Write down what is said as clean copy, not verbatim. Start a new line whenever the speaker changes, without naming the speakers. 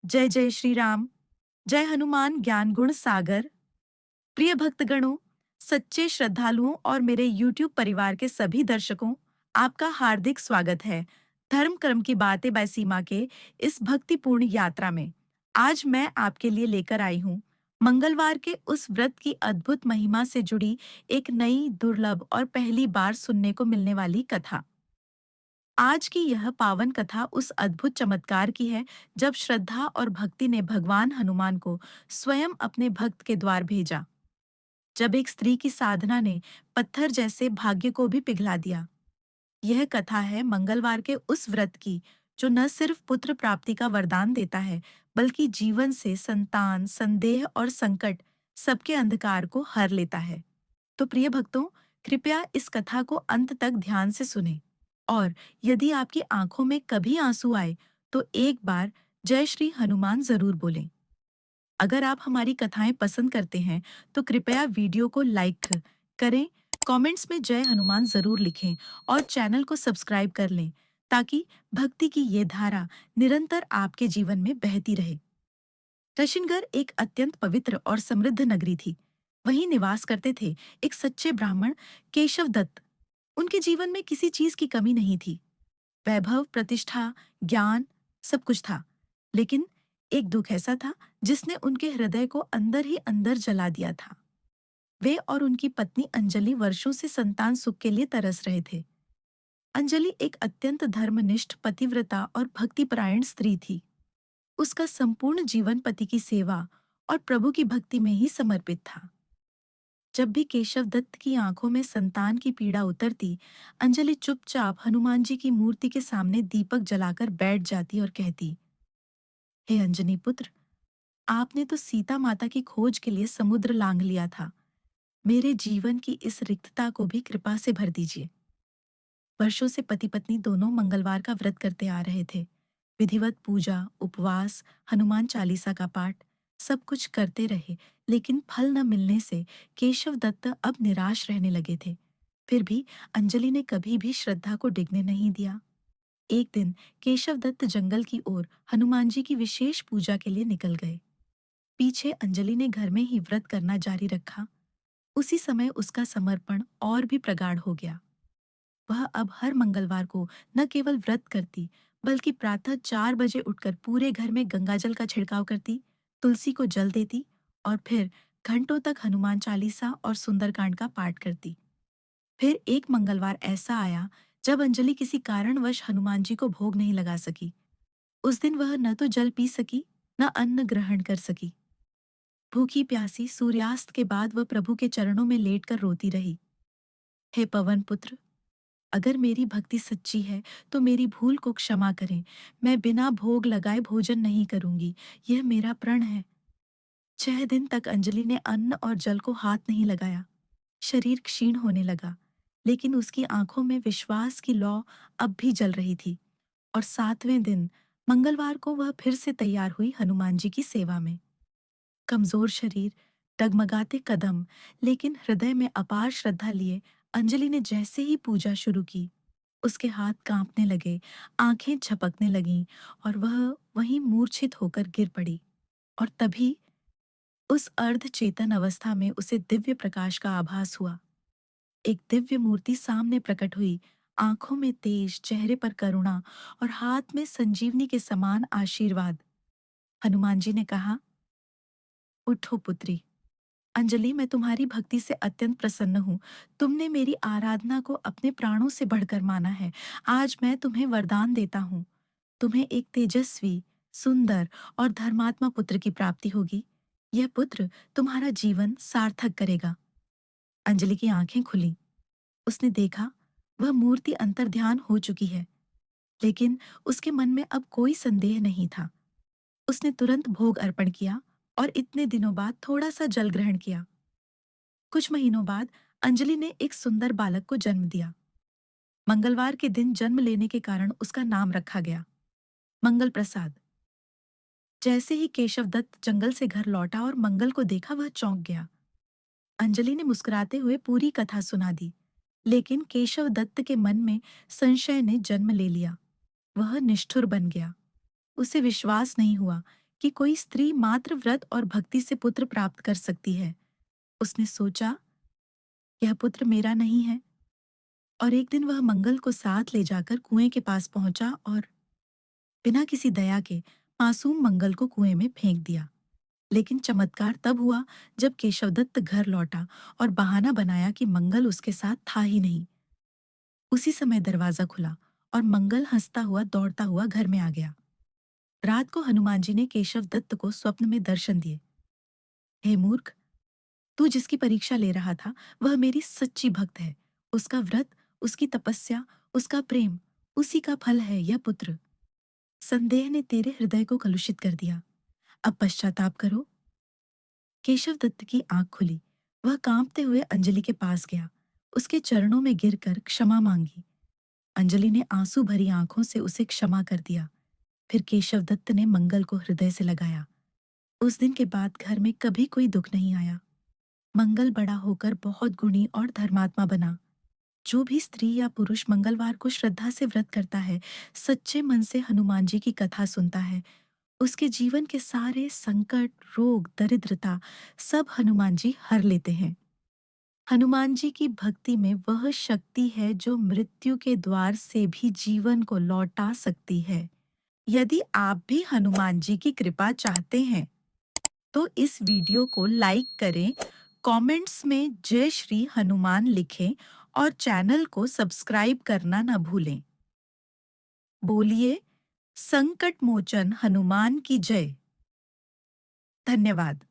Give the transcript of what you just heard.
जय जय श्री राम। जय हनुमान ज्ञान गुण सागर। प्रिय भक्तगणों, सच्चे श्रद्धालुओं और मेरे YouTube परिवार के सभी दर्शकों, आपका हार्दिक स्वागत है धर्म कर्म की बातें बाय सीमा के इस भक्तिपूर्ण यात्रा में। आज मैं आपके लिए लेकर आई हूँ मंगलवार के उस व्रत की अद्भुत महिमा से जुड़ी एक नई, दुर्लभ और पहली बार सुनने को मिलने वाली कथा। आज की यह पावन कथा उस अद्भुत चमत्कार की है जब श्रद्धा और भक्ति ने भगवान हनुमान को स्वयं अपने भक्त के द्वार भेजा। जब एक स्त्री की साधना ने पत्थर जैसे भाग्य को भी पिघला दिया। यह कथा है मंगलवार के उस व्रत की जो न सिर्फ पुत्र प्राप्ति का वरदान देता है, बल्कि जीवन से संतान, संदेह और संकट सबके अंधकार को हर लेता है। तो प्रिय भक्तों, कृपया इस कथा को अंत तक ध्यान से सुनें। और यदि आपकी आंखों में कभी आंसू आए, तो एक बार जय श्री हनुमान जरूर बोलें। अगर आप हमारी कथाएं पसंद करते हैं, तो कृपया वीडियो को लाइक करें, कमेंट्स में जय हनुमान जरूर लिखें और चैनल को सब्सक्राइब कर लें, ताकि भक्ति की ये धारा निरंतर आपके जीवन में बहती रहे। ऋषिनगर एक अत्यंत पवित्र और समृद्ध नगरी थी। वहीं निवास करते थे एक सच्चे ब्राह्मण केशव दत्त। उनके जीवन में किसी चीज की कमी नहीं थी। वैभव, प्रतिष्ठा, ज्ञान, सब कुछ था। लेकिन एक दुख ऐसा था जिसने उनके हृदय को अंदर ही अंदर जला दिया था। वे और उनकी पत्नी अंजलि वर्षों से संतान सुख के लिए तरस रहे थे। अंजलि एक अत्यंत धर्मनिष्ठ, पतिव्रता और भक्तिपरायण स्त्री थी। उसका संपूर्ण जीवन पति की सेवा और प्रभु की भक्ति में ही समर्पित था। जब भी केशव दत्त की आंखों में संतान की पीड़ा उतरती, अंजलि चुपचाप हनुमान जी की मूर्ति के सामने दीपक जलाकर बैठ जाती और कहती, हे अंजनी पुत्र, आपने तो सीता माता की खोज के लिए समुद्र लांघ लिया था। मेरे जीवन की इस रिक्तता को भी कृपा से भर दीजिए। वर्षों से पति पत्नी दोनों मंगलवार का व्रत करते आ रहे थे। विधिवत पूजा, उपवास, हनुमान चालीसा का पाठ, सब कुछ करते रहे, लेकिन फल न मिलने से केशव दत्त अब निराश रहने लगे थे। फिर भी अंजलि ने कभी भी श्रद्धा को डिगने नहीं दिया। एक दिन केशव दत्त जंगल की ओर हनुमान जी की विशेष पूजा के लिए निकल गए। पीछे अंजलि ने घर में ही व्रत करना जारी रखा। उसी समय उसका समर्पण और भी प्रगाढ़ हो गया। वह अब हर मंगलवार को न केवल व्रत करती, बल्कि प्रातः 4 बजे उठकर पूरे घर में गंगाजल का छिड़काव करती, तुलसी को जल देती और फिर घंटों तक हनुमान चालीसा और सुंदरकांड का पाठ करती। फिर एक मंगलवार ऐसा आया जब अंजलि किसी कारणवश हनुमान जी को भोग नहीं लगा सकी। उस दिन वह न तो जल पी सकी, न अन्न ग्रहण कर सकी। भूखी प्यासी सूर्यास्त के बाद वह प्रभु के चरणों में लेटकर रोती रही। हे पवन पुत्र, अगर मेरी भक्ति सच्ची है तो मेरी भूल को क्षमा करें। मैं बिना भोग लगाए भोजन नहीं करूंगी, यह मेरा प्रण है। 6 दिन तक अंजलि ने अन्न और जल को हाथ नहीं लगाया। शरीर क्षीण होने लगा, लेकिन उसकी आंखों में विश्वास की लौ अब भी जल रही थी। और 7वें दिन मंगलवार को वह फिर से तैयार हुई हनुमान जी की सेवा में। कमजोर शरीर, डगमगाते कदम, लेकिन हृदय में अपार श्रद्धा लिए अंजलि ने जैसे ही पूजा शुरू की, उसके हाथ कांपने लगे, आंखें झपकने लगीं और वह वहीं मूर्छित होकर गिर पड़ी। और तभी उस अर्ध चेतन अवस्था में उसे दिव्य प्रकाश का आभास हुआ। एक दिव्य मूर्ति सामने प्रकट हुई, आंखों में तेज, चेहरे पर करुणा और हाथ में संजीवनी के समान आशीर्वाद। हनुमान जी ने कहा, उठो पुत्री। अंजलि, मैं तुम्हारी भक्ति से अत्यंत प्रसन्न हूँ। तुमने मेरी आराधना को अपने प्राणों से बढ़कर माना है। आज मैं तुम्हें वरदान देता हूँ। तुम्हें एक तेजस्वी, सुंदर और धर्मात्मा पुत्र की प्राप्ति होगी। यह पुत्र तुम्हारा जीवन सार्थक करेगा। अंजलि की आंखें खुली। उसने देखा, वह मूर्ति अंतर्ध्यान हो चुकी है, लेकिन उसके मन में अब कोई संदेह नहीं था। उसने तुरंत भोग अर्पण किया और इतने दिनों बाद थोड़ा सा जल ग्रहण किया। कुछ महीनों बाद अंजलि ने एक सुंदर बालक को जन्म दिया। मंगलवार के दिन जन्म लेने के कारण उसका नाम रखा गया, मंगल प्रसाद। जैसे ही केशव दत्त जंगल से घर लौटा और मंगल को देखा, वह चौंक गया। अंजलि ने मुस्कुराते हुए पूरी कथा सुना दी, लेकिन केशव दत्त के मन में संशय ने जन्म ले लिया। वह निष्ठुर बन गया। उसे विश्वास नहीं हुआ कि कोई स्त्री मात्र व्रत और भक्ति से पुत्र प्राप्त कर सकती है। उसने सोचा, यह पुत्र मेरा नहीं है। और एक दिन वह मंगल को साथ ले जाकर कुएं के पास पहुंचा और बिना किसी दया के मासूम मंगल को कुएं में फेंक दिया। लेकिन चमत्कार तब हुआ जब केशवदत्त घर लौटा और बहाना बनाया कि मंगल उसके साथ था ही नहीं। उसी समय दरवाजा खुला और मंगल हंसता हुआ दौड़ता हुआ घर में आ गया। रात को हनुमान जी ने केशवदत्त को स्वप्न में दर्शन दिए। हे मूर्ख, तू जिसकी परीक्षा ले रहा था वह मेरी सच्ची भक्त है। उसका व्रत, उसकी तपस्या, उसका प्रेम, उसी का फल है यह पुत्र। संदेह ने तेरे हृदय को कलुषित कर दिया। अब पश्चाताप करो। केशव दत्त की आंख खुली। वह कांपते हुए अंजलि के पास गया, उसके चरणों में गिरकर क्षमा मांगी। अंजलि ने आंसू भरी आंखों से उसे क्षमा कर दिया। फिर केशव दत्त ने मंगल को हृदय से लगाया। उस दिन के बाद घर में कभी कोई दुख नहीं आया। मंगल बड़ा होकर बहुत गुणी और धर्मात्मा बना। जो भी स्त्री या पुरुष मंगलवार को श्रद्धा से व्रत करता है, सच्चे मन से हनुमान जी की कथा सुनता है, उसके जीवन के सारे संकट, रोग, दरिद्रता सब हनुमान जी हर लेते हैं। हनुमान जी की भक्ति में वह शक्ति है जो मृत्यु के द्वार से भी जीवन को लौटा सकती है। यदि आप भी हनुमान जी की कृपा चाहते हैं, तो इस वीडियो को लाइक करें, कमेंट्स में जय श्री हनुमान लिखें और चैनल को सब्सक्राइब करना न भूलें। बोलिए, संकट मोचन हनुमान की जय। धन्यवाद।